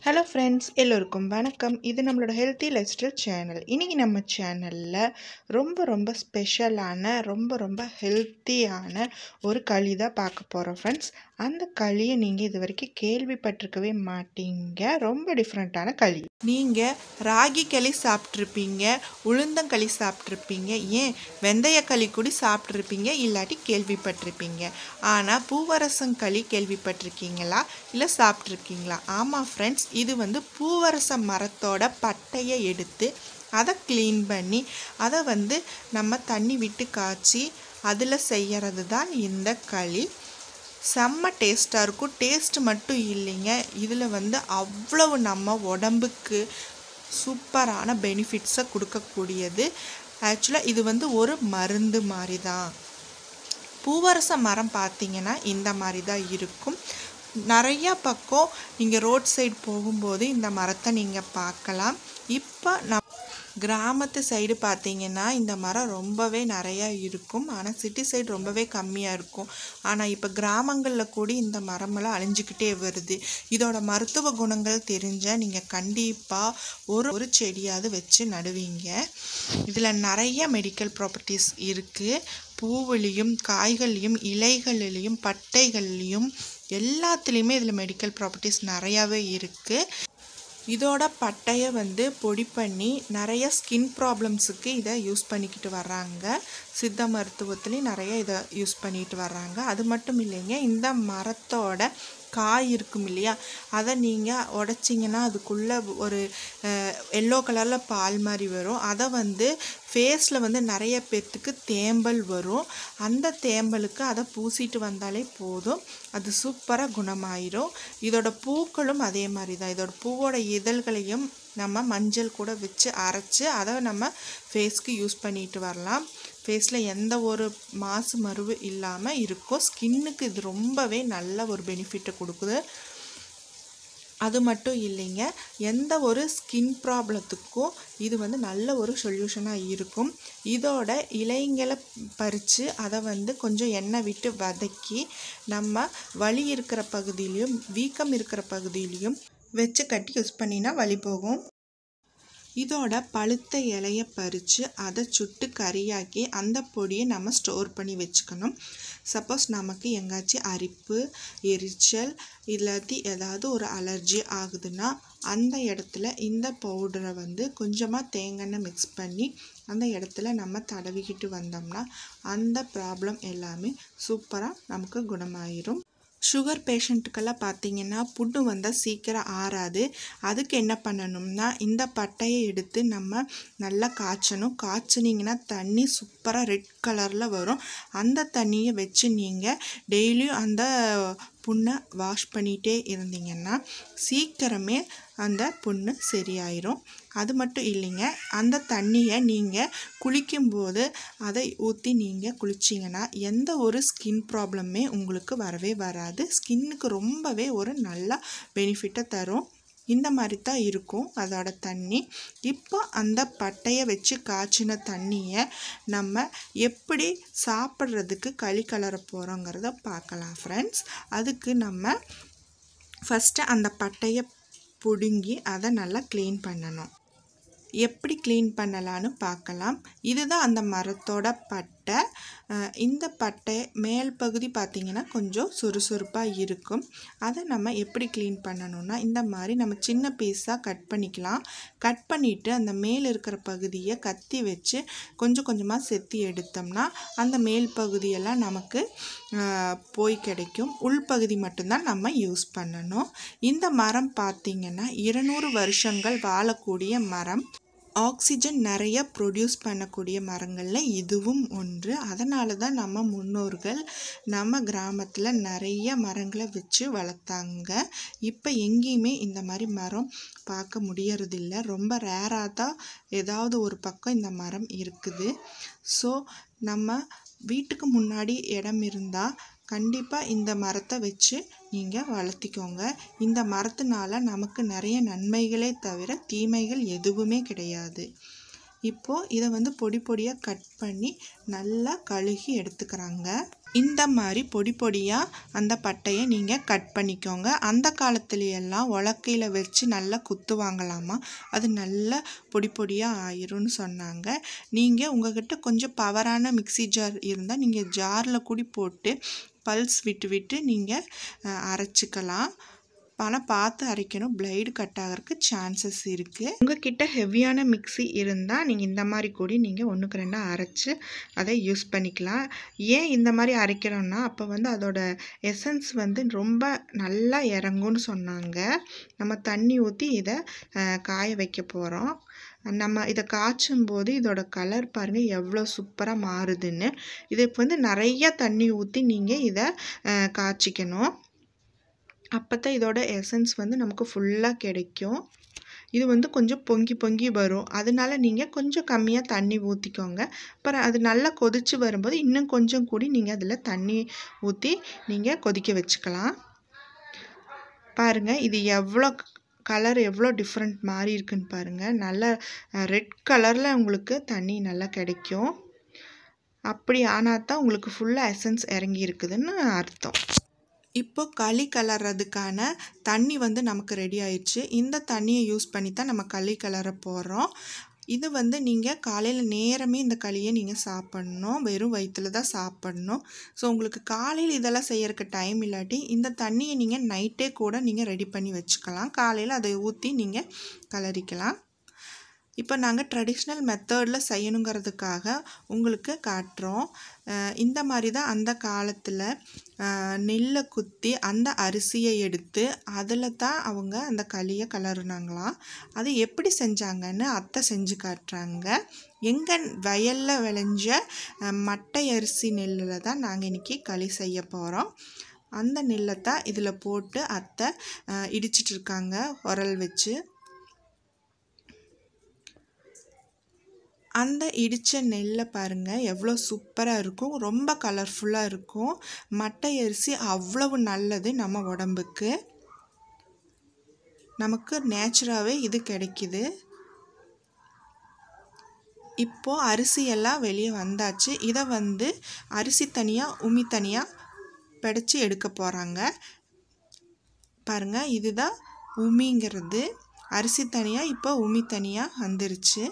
Hello friends, எல்லோருக்கும் வணக்கம். இது நம்மளோட ஹெல்த்தி லைஃப் ஸ்டைல் சேனல். இன்றைக்கி நம்ம சேனலில் ரொம்ப ஸ்பெஷலான ரொம்ப ஹெல்த்தியான ஒரு களி தான் பார்க்க போகிறோம் ஃப்ரெண்ட்ஸ். அந்த களியை நீங்கள் இது வரைக்கும் கேள்விப்பட்டிருக்கவே மாட்டீங்க. ரொம்ப டிஃப்ரெண்ட்டான களி. நீங்கள் ராகி களி சாப்பிட்ருப்பீங்க, உளுந்தங்களி சாப்பிட்ருப்பீங்க, ஏன் வெந்தய களி கூட சாப்பிட்ருப்பீங்க, இல்லாட்டி கேள்விப்பட்டிருப்பீங்க. ஆனால் பூவரசங்களி கேள்விப்பட்டிருக்கீங்களா, இல்லை சாப்பிட்ருக்கீங்களா? ஆமாம் ஃப்ரெண்ட்ஸ், இது வந்து பூவரச மரத்தோட பட்டையை எடுத்து அதை க்ளீன் பண்ணி அதை வந்து நம்ம தண்ணி விட்டு காய்ச்சி அதில் செய்கிறது தான் இந்த களி. செம்ம டேஸ்ட்டாக இருக்கும். டேஸ்ட் மட்டும் இல்லைங்க, இதில் வந்து அவ்வளவு நம்ம உடம்புக்கு சூப்பரான பெனிஃபிட்ஸை கொடுக்கக்கூடியது. ஆக்சுவலாக இது வந்து ஒரு மருந்து மாதிரி தான். பூவரச மரம் பார்த்திங்கன்னா இந்த மாதிரி தான் இருக்கும். நிறையா பக்கம் நீங்கள் ரோட் சைடு போகும்போது இந்த மரத்தை நீங்கள் பார்க்கலாம். இப்போ கிராமத்து சைடு பார்த்தீங்கன்னா இந்த மரம் ரொம்பவே நிறையா இருக்கும், ஆனால் சிட்டி சைடு ரொம்பவே கம்மியாக இருக்கும். ஆனால் இப்போ கிராமங்களில் கூட இந்த மரமெல்லாம் அழிஞ்சிக்கிட்டே வருது. இதோட மருத்துவ குணங்கள் தெரிஞ்ச நீங்கள் கண்டிப்பாக ஒரு செடியாவது வச்சு நடுவீங்க. இதில் நிறைய மெடிக்கல் ப்ராப்பர்ட்டிஸ் இருக்குது. பூவிலையும், காய்கள்லையும், இலைகள்லையும், பட்டைகள்லையும் எல்லாத்துலேயுமே இதில் மெடிக்கல் ப்ராப்பர்ட்டிஸ் நிறையாவே இருக்குது. இதோட பட்டையை வந்து பொடி பண்ணி நிறைய ஸ்கின் ப்ராப்ளம்ஸுக்கு இதை யூஸ் பண்ணிக்கிட்டு வர்றாங்க. சித்த மருத்துவத்துலேயும் நிறைய இதை யூஸ் பண்ணிட்டு வர்றாங்க. அது மட்டும் இல்லைங்க, இந்த மரத்தோட காய் இருக்கும் இல்லையா, அதை நீங்கள் உடைச்சிங்கன்னா அதுக்குள்ளே ஒரு எல்லோ கலரில் பால் மாதிரி வரும். அதை வந்து ஃபேஸில் வந்து நிறைய பேர்த்துக்கு தேம்பல் வரும். அந்த தேம்பலுக்கு அதை பூசிட்டு வந்தாலே போதும், அது சூப்பராக குணமாயிரும். இதோட பூக்களும் அதே மாதிரி தான். இதோட பூவோட இதழ்களையும் நம்ம மஞ்சள் கூட வச்சு அரைச்சி அதை நம்ம ஃபேஸ்க்கு யூஸ் பண்ணிட்டு வரலாம். ஃபேஸில் எந்த ஒரு மாசு மருவு இல்லாமல் இருக்கும். ஸ்கின்னுக்கு இது ரொம்பவே நல்ல ஒரு பெனிஃபிட்டை கொடுக்குது. அது மட்டும் இல்லைங்க, எந்த ஒரு ஸ்கின் ப்ராப்ளத்துக்கும் இது வந்து நல்ல ஒரு சொல்யூஷனாக இருக்கும். இதோட இலைங்களை பறித்து அதை வந்து கொஞ்சம் எண்ணெய் விட்டு வதக்கி நம்ம வலி இருக்கிற பகுதியிலையும் வீக்கம் இருக்கிற பகுதியிலையும் வச்சு கட்டி யூஸ் பண்ணினா வலி போகும். இதோட பழுத்த இலையை பறித்து அதை சுட்டு கறியாக்கி அந்த பொடியை நம்ம ஸ்டோர் பண்ணி வச்சுக்கணும். சப்போஸ் நமக்கு எங்காச்சும் அரிப்பு, எரிச்சல் இல்லாட்டி ஏதாவது ஒரு அலர்ஜி ஆகுதுன்னா அந்த இடத்துல இந்த பவுடரை வந்து கொஞ்சமாக தேங்காய் மிக்ஸ் பண்ணி அந்த இடத்துல நம்ம தடவிக்கிட்டு வந்தோம்னா அந்த ப்ராப்ளம் எல்லாமே சூப்பராக நமக்கு குணமாயிரும். சுகர் பேஷண்ட்டுக்கெல்லாம் பார்த்திங்கன்னா புண்ணு வந்தால் சீக்கிரம் ஆறாது. அதுக்கு என்ன பண்ணணும்னா இந்த பட்டையை எடுத்து நம்ம நல்லா காய்ச்சணும். காய்ச்சினிங்கன்னா தண்ணி சூப்பராக ரெட் கலரில் வரும். அந்த தண்ணியை வச்சு நீங்கள் டெய்லியும் அந்த புண்ணை வாஷ் பண்ணிகிட்டே இருந்தீங்கன்னா சீக்கிரமே அந்த புண்ணு சரியாயிரும். அது மட்டும் இல்லைங்க, அந்த தண்ணியை நீங்கள் குளிக்கும்போது அதை ஊற்றி நீங்கள் குளிச்சிங்கன்னா எந்த ஒரு ஸ்கின் ப்ராப்ளமே உங்களுக்கு வரவே வராது. ஸ்கின்னுக்கு ரொம்பவே ஒரு நல்ல பெனிஃபிட்டை தரும். இந்த மாதிரி தான் இருக்கும் அதோட தண்ணி. இப்போ அந்த பட்டையை வச்சு காய்ச்சின தண்ணியை நம்ம எப்படி சாப்பிட்றதுக்கு களி கலர போகிறோங்கிறத பார்க்கலாம் ஃப்ரெண்ட்ஸ். அதுக்கு நம்ம ஃபஸ்ட்டு அந்த பட்டையை பிடுங்கி அதை நல்லா க்ளீன் பண்ணணும். எப்படி க்ளீன் பண்ணலான்னு பார்க்கலாம். இதுதான் அந்த மரத்தோட பட்டை. இந்த பட்டை மேல் பகுதி பார்த்திங்கன்னா கொஞ்சம் சுறுசுறுப்பாக இருக்கும். அதை நம்ம எப்படி க்ளீன் பண்ணணும்னா இந்த மாதிரி நம்ம சின்ன பீஸாக கட் பண்ணிக்கலாம். கட் பண்ணிவிட்டு அந்த மேல் இருக்கிற பகுதியை கத்தி வச்சு கொஞ்சம் கொஞ்சமாக செத்தி எடுத்தோம்னா அந்த மேல் பகுதியெல்லாம் நமக்கு போய் கிடைக்கும். உள்பகுதி மட்டும்தான் நம்ம யூஸ் பண்ணணும். இந்த மரம் பார்த்திங்கன்னா 200 வருஷங்கள் வாழக்கூடிய மரம். ஆக்சிஜன் நிறைய ப்ரொடியூஸ் பண்ணக்கூடிய மரங்களில் இதுவும் ஒன்று. அதனால தான் நம்ம முன்னோர்கள் நம்ம கிராமத்தில் நிறைய மரங்களை வச்சு வளர்த்தாங்க. இப்போ எங்கேயுமே இந்த மாதிரி மரம் பார்க்க முடியறதில்ல. ரொம்ப ரேராக தான் ஏதாவது ஒரு பக்கம் இந்த மரம் இருக்குது. ஸோ நம்ம வீட்டுக்கு முன்னாடி இடம் இருந்தால் கண்டிப்பாக இந்த மரத்தை வச்சு நீங்கள் வளர்த்திக்கோங்க. இந்த மரத்தினால நமக்கு நிறைய நன்மைகளே தவிர தீமைகள் எதுவுமே கிடையாது. இப்போது இதை வந்து பொடி பொடியாக கட் பண்ணி நல்லா கழுகி எடுத்துக்கிறாங்க. இந்த மாதிரி பொடி பொடியாக அந்த பட்டையை நீங்கள் கட் பண்ணிக்கோங்க. அந்த காலத்துலையெல்லாம் உலக்கையில் வச்சு நல்லா குத்துவாங்களாமா, அது நல்லா பொடி பொடியாக ஆயிரும்னு சொன்னாங்க. நீங்கள் உங்கள்கிட்ட கொஞ்சம் பவரான மிக்ஸி ஜார் இருந்தால் நீங்கள் ஜாரில் கூடி போட்டு பல்ஸ் விட்டு விட்டு நீங்கள் அரைச்சிக்கலாம். ஆனால் பார்த்து அரைக்கணும், பிளேடு கட் ஆகிறதுக்கு சான்சஸ் இருக்குது. உங்கள்கிட்ட ஹெவியான மிக்ஸி இருந்தால் நீங்கள் இந்த மாதிரி கூடி நீங்கள் 1க்கு 2 அரைச்சி அதை யூஸ் பண்ணிக்கலாம். ஏன் இந்த மாதிரி அரைக்கிறோன்னா அப்போ வந்து அதோட எசன்ஸ் வந்து ரொம்ப நல்லா இறங்கும்னு சொன்னாங்க. நம்ம தண்ணி ஊற்றி இதை காய வைக்க போகிறோம். நம்ம இதை காய்ச்சும் போது இதோட கலர் பாருங்கள் எவ்வளோ சூப்பராக மாறுதுன்னு. இதுக்கு வந்து நிறைய தண்ணி ஊற்றி நீங்கள் இதை காய்ச்சிக்கணும். அப்போ தான் இதோட எசன்ஸ் வந்து நமக்கு ஃபுல்லாக கிடைக்கும். இது வந்து கொஞ்சம் பொங்கி பொங்கி வரும், அதனால நீங்கள் கொஞ்சம் கம்மியாக தண்ணி ஊற்றிக்கோங்க. அப்புறம் அது நல்லா கொதித்து வரும்போது இன்னும் கொஞ்சம் கூடி நீங்கள் அதில் தண்ணி ஊற்றி நீங்கள் கொதிக்க வச்சுக்கலாம். பாருங்கள் இது எவ்வளோ கலர் எவ்வளோ டிஃப்ரெண்ட் மாறி இருக்குன்னு பாருங்கள். நல்லா ரெட் கலரில் உங்களுக்கு தண்ணி நல்லா கிடைக்கும். அப்படி ஆனால் தான் உங்களுக்கு ஃபுல்லாக எசன்ஸ் இறங்கி இருக்குதுன்னு அர்த்தம். இப்போ களி கலர்றதுக்கான தண்ணி வந்து நமக்கு ரெடி ஆயிடுச்சு. இந்த தண்ணியை யூஸ் பண்ணி தான் நம்ம களி கலர போகிறோம். இது வந்து நீங்கள் காலையில் நேரமே இந்த களியை நீங்கள் சாப்பிட்ணும், வெறும் வயிற்றில் தான் சாப்பிட்ணும். ஸோ உங்களுக்கு காலையில் இதெல்லாம் செய்யறதுக்கு டைம் இல்லாட்டி இந்த தண்ணியை நீங்கள் நைட்டே கூட நீங்கள் ரெடி பண்ணி வச்சுக்கலாம். காலையில் அதை ஊற்றி நீங்கள் கலரிக்கலாம். இப்போ நாங்கள் ட்ரெடிஷ்னல் மெத்தடில் செய்யணுங்கிறதுக்காக உங்களுக்கு காட்டுறோம். இந்த மாதிரி தான் அந்த காலத்தில் நெல்லை குத்தி அந்த அரிசியை எடுத்து அதில் தான் அவங்க அந்த களியை கலருனாங்களாம். அது எப்படி செஞ்சாங்கன்னு அத்தை செஞ்சு காட்டுறாங்க. எங்கள் வயலில் விளைஞ்ச மட்டை அரிசி நெல்லில் தான் நாங்கள் இன்றைக்கி களி செய்ய போகிறோம். அந்த நெல்லை தான் இதில் போட்டு அத்தை இடிச்சிட்ருக்காங்க உரல் வச்சு. அந்த இடித்த நெல்லை பாருங்கள் எவ்வளோ சூப்பராக இருக்கும், ரொம்ப கலர்ஃபுல்லாக இருக்கும். மட்டை அரிசி அவ்வளவு நல்லது நம்ம உடம்புக்கு. நமக்கு நேச்சுராகவே இது கிடைக்கிது. இப்போது அரிசியெல்லாம் வெளியே வந்தாச்சு. இதை வந்து அரிசி தனியாக உமி தனியாக பிடிச்சி எடுக்க போகிறாங்க. பாருங்கள் இதுதான் உமிங்கிறது. அரிசி தனியாக இப்போ உமி தனியாக வந்துருச்சு.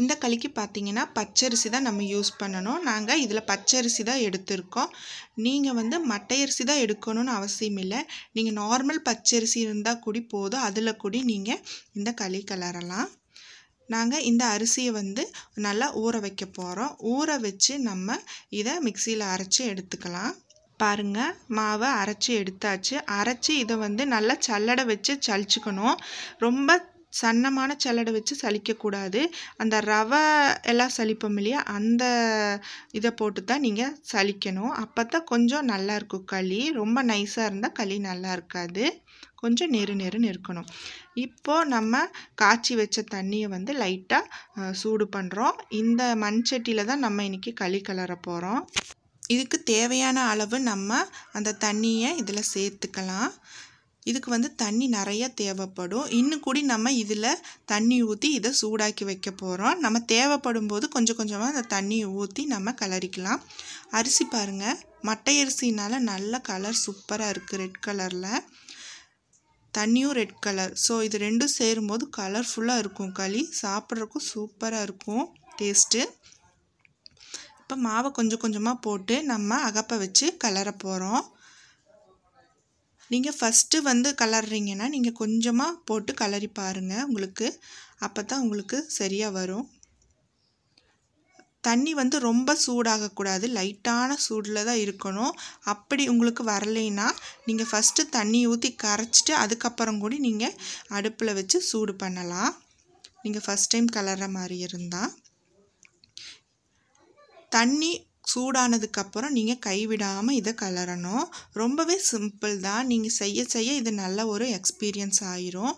இந்த களிக்கு பார்த்திங்கன்னா பச்சரிசி தான் நம்ம யூஸ் பண்ணணும். நாங்கள் இதில் பச்சரிசி தான் எடுத்திருக்கோம். நீங்கள் வந்து மட்டை அரிசி தான் எடுக்கணும்னு அவசியம் இல்லை. நீங்கள் நார்மல் பச்சரிசி இருந்தால் கூடி போதும், அதில் கூடி நீங்கள் இந்த களி கலரலாம். நாங்கள் இந்த அரிசியை வந்து நல்லா ஊற வைக்க போகிறோம். ஊற வச்சு நம்ம இதை மிக்சியில் அரைச்சி எடுத்துக்கலாம். பாருங்கள் மாவை அரைச்சி எடுத்தாச்சு. அரைச்சி இதை வந்து நல்லா சல்லடை வச்சு சலிச்சுக்கணும். ரொம்ப சன்னமான சல்லடை வச்சு சலிக்கக்கூடாது. அந்த ரவை எல்லாம் சலிப்போம் இல்லையா, அந்த இதை போட்டு தான் நீங்கள் சலிக்கணும். அப்போ தான் கொஞ்சம் நல்லாயிருக்கும் களி. ரொம்ப நைஸாக இருந்தால் களி நல்லா இருக்காது, கொஞ்சம் நெரு நெருன்னு இருக்கணும். இப்போது நம்ம காய்ச்சி வச்ச தண்ணியை வந்து லைட்டாக சூடு பண்ணுறோம். இந்த மண் சட்டியில் தான் நம்ம இன்றைக்கி களி கலர போகிறோம். இதுக்கு தேவையான அளவு நம்ம அந்த தண்ணியை இதில் சேர்த்துக்கலாம். இதுக்கு வந்து தண்ணி நிறைய தேவைப்படும். இன்னும் கூடி நம்ம இதில் தண்ணி ஊற்றி இதை சூடாக்கி வைக்க போகிறோம். நம்ம தேவைப்படும் போது கொஞ்சம் கொஞ்சமாக அந்த தண்ணியை ஊற்றி நம்ம கலரிக்கலாம். அரிசி பாருங்கள், மட்டை அரிசினால் நல்ல கலர் சூப்பராக இருக்குது, ரெட் கலரில். தண்ணியும் ரெட் கலர். ஸோ இது ரெண்டும் சேரும்போது கலர்ஃபுல்லாக இருக்கும் களி. சாப்பிட்றதுக்கும் சூப்பராக இருக்கும் டேஸ்ட்டு. இப்போ மாவை கொஞ்சம் கொஞ்சமாக போட்டு நம்ம அகப்பை வச்சு கலர போகிறோம். நீங்கள் ஃபஸ்ட்டு வந்து கலர்றீங்கன்னா நீங்கள் கொஞ்சமாக போட்டு கலரி பாருங்கள் உங்களுக்கு, அப்போ தான் உங்களுக்கு சரியாக வரும். தண்ணி வந்து ரொம்ப சூடாகக்கூடாது, லைட்டான சூடில் தான் இருக்கணும். அப்படி உங்களுக்கு வரலைன்னா நீங்கள் ஃபஸ்ட்டு தண்ணி ஊற்றி கரைச்சிட்டு அதுக்கப்புறம் கூட நீங்கள் அடுப்பில் வச்சு சூடு பண்ணலாம். நீங்கள் ஃபஸ்ட் டைம் கலர்ற மாதிரி இருந்தால். தண்ணி சூடானதுக்கப்புறம் நீங்கள் கைவிடாமல் இதை கலரணும். ரொம்பவே சிம்பிள் தான். நீங்கள் செய்ய செய்ய இது நல்ல ஒரு எக்ஸ்பீரியன்ஸ் ஆயிரும்.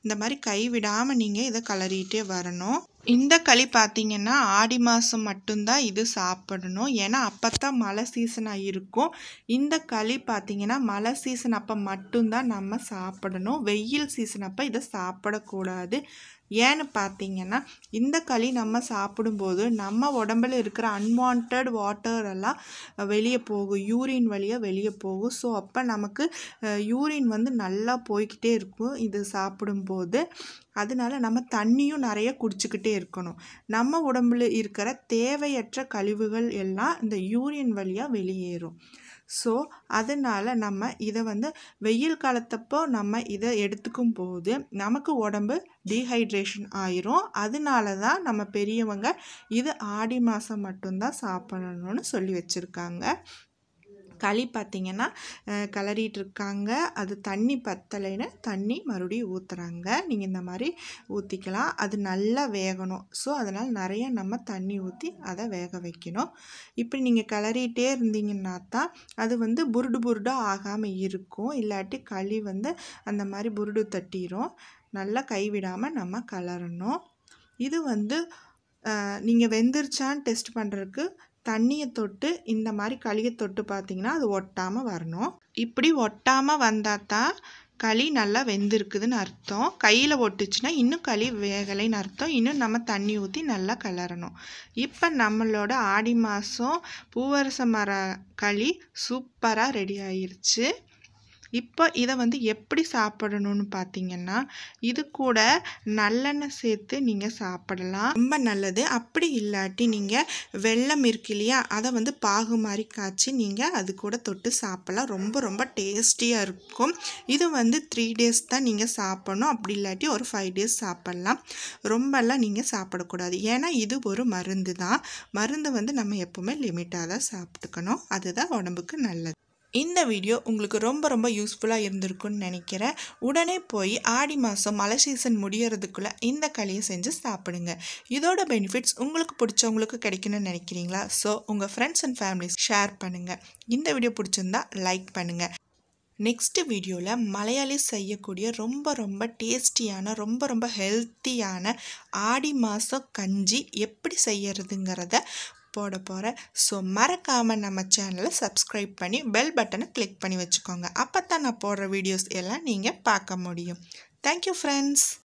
இந்த மாதிரி கைவிடாமல் நீங்கள் இதை கலரிகிட்டே வரணும். இந்த களி பார்த்திங்கன்னா ஆடி மாதம் மட்டும்தான் இது சாப்பிடணும். ஏன்னா அப்போ தான் மழை சீசனாக இருக்கும். இந்த களி பார்த்திங்கன்னா மழை சீசன் அப்போ மட்டும்தான் நம்ம சாப்பிடணும். வெயில் சீசன் அப்போ இதை சாப்பிடக்கூடாது. ஏன்னு பார்த்தீங்கன்னா இந்த களி நம்ம சாப்பிடும்போது நம்ம உடம்புல இருக்கிற அன்வான்ட் வாட்டர் எல்லாம் வெளியே போகும், யூரின் வழியாக வெளியே போகும். ஸோ அப்போ நமக்கு யூரின் வந்து நல்லா போய்கிட்டே இருக்கும் இது சாப்பிடும்போது. அதனால நம்ம தண்ணியும் நிறைய குடிச்சுக்கிட்டே இருக்கணும். நம்ம உடம்புல இருக்கிற தேவையற்ற கழிவுகள் எல்லாம் இந்த யூரின் வழியாக வெளியேறும். ஸோ அதனால் நம்ம இதை வந்து வெயில் காலத்தப்போ நம்ம இதை எடுத்துக்கும் போது நமக்கு உடம்பு டீஹைட்ரேஷன் ஆயிரும். அதனால தான் நம்ம பெரியவங்க இது ஆடி மாதம் மட்டும்தான் சாப்பிடணும்னு சொல்லி வச்சுருக்காங்க. களி பார்த்திங்கன்னா கிளறிட்டு இருக்காங்க. அது தண்ணி பத்தலைன்னு தண்ணி மறுபடியும் ஊற்றுறாங்க. நீங்கள் இந்த மாதிரி ஊற்றிக்கலாம். அது நல்லா வேகணும். ஸோ அதனால் நிறைய நம்ம தண்ணி ஊற்றி அதை வேக வைக்கணும். இப்படி நீங்கள் கிளறிட்டே இருந்தீங்கன்னா தான் அது வந்து புருடு புருடாக ஆகாமல் இருக்கும். இல்லாட்டி களி வந்து அந்த மாதிரி புருடு தட்டிடும். நல்லா கைவிடாமல் நம்ம கிளறணும். இது வந்து நீங்கள் வெந்துருச்சான்னு டெஸ்ட் பண்ணுறதுக்கு தண்ணியை தொட்டு இந்த மாதிரி களியை தொட்டு பார்த்தீங்கன்னா அது ஒட்டாமல் வரணும். இப்படி ஒட்டாமல் வந்தால் தான் களி நல்லா வெந்திருக்குதுன்னு அர்த்தம். கையில் ஒட்டுச்சுன்னா இன்னும் களி வேகலைன்னு அர்த்தம். இன்னும் நம்ம தண்ணி ஊற்றி நல்லா கிளறணும். இப்போ நம்மளோட ஆடி மாதம் பூவரச மர களி சூப்பராக ரெடி ஆயிருச்சு. இப்போ இதை வந்து எப்படி சாப்பிடணும்னு பார்த்தீங்கன்னா இது கூட நல்லெண்ணெய் சேர்த்து நீங்கள் சாப்பிடலாம், ரொம்ப நல்லது. அப்படி இல்லாட்டி நீங்கள் வெல்லம் இருக்கு இல்லையா, அதை வந்து பாகு மாதிரி காய்ச்சி நீங்கள் அது கூட தொட்டு சாப்பிடலாம். ரொம்ப ரொம்ப டேஸ்டியாக இருக்கும். இது வந்து 3 days தான் நீங்கள் சாப்பிடணும். அப்படி இல்லாட்டி ஒரு 5 days சாப்பிட்லாம். ரொம்பலாம் நீங்கள் சாப்பிடக்கூடாது. ஏன்னா இது ஒரு மருந்து தான். மருந்து வந்து நம்ம எப்போவுமே லிமிட்டாக தான் சாப்பிட்டுக்கணும். அதுதான் உடம்புக்கு நல்லது. இந்த வீடியோ உங்களுக்கு ரொம்ப ரொம்ப யூஸ்ஃபுல்லாக இருந்திருக்குன்னு நினைக்கிறேன். உடனே போய் ஆடி மாதம் மழை சீசன் முடியறதுக்குள்ளே இந்த களியை செஞ்சு சாப்பிடுங்க. இதோட பெனிஃபிட்ஸ் உங்களுக்கு பிடிச்சவங்களுக்கு கிடைக்கணும்னு நினைக்கிறீங்களா? ஸோ உங்கள் ஃப்ரெண்ட்ஸ் அண்ட் ஃபேமிலிஸ் ஷேர் பண்ணுங்கள். இந்த வீடியோ பிடிச்சிருந்தா லைக் பண்ணுங்கள். நெக்ஸ்ட்டு வீடியோவில் மலையாளி செய்யக்கூடிய ரொம்ப ரொம்ப டேஸ்டியான ரொம்ப ரொம்ப ஹெல்த்தியான ஆடி மாதம் கஞ்சி எப்படி செய்யறதுங்கிறத போட போகிறேன். ஸோ மறக்காமல் நம்ம சேனலை சப்ஸ்கிரைப் பண்ணி பெல் பட்டனை கிளிக் பண்ணி வச்சுக்கோங்க. அப்போ தான் நான் போடுற வீடியோஸ் எல்லாம் நீங்கள் பார்க்க முடியும். Thank you friends.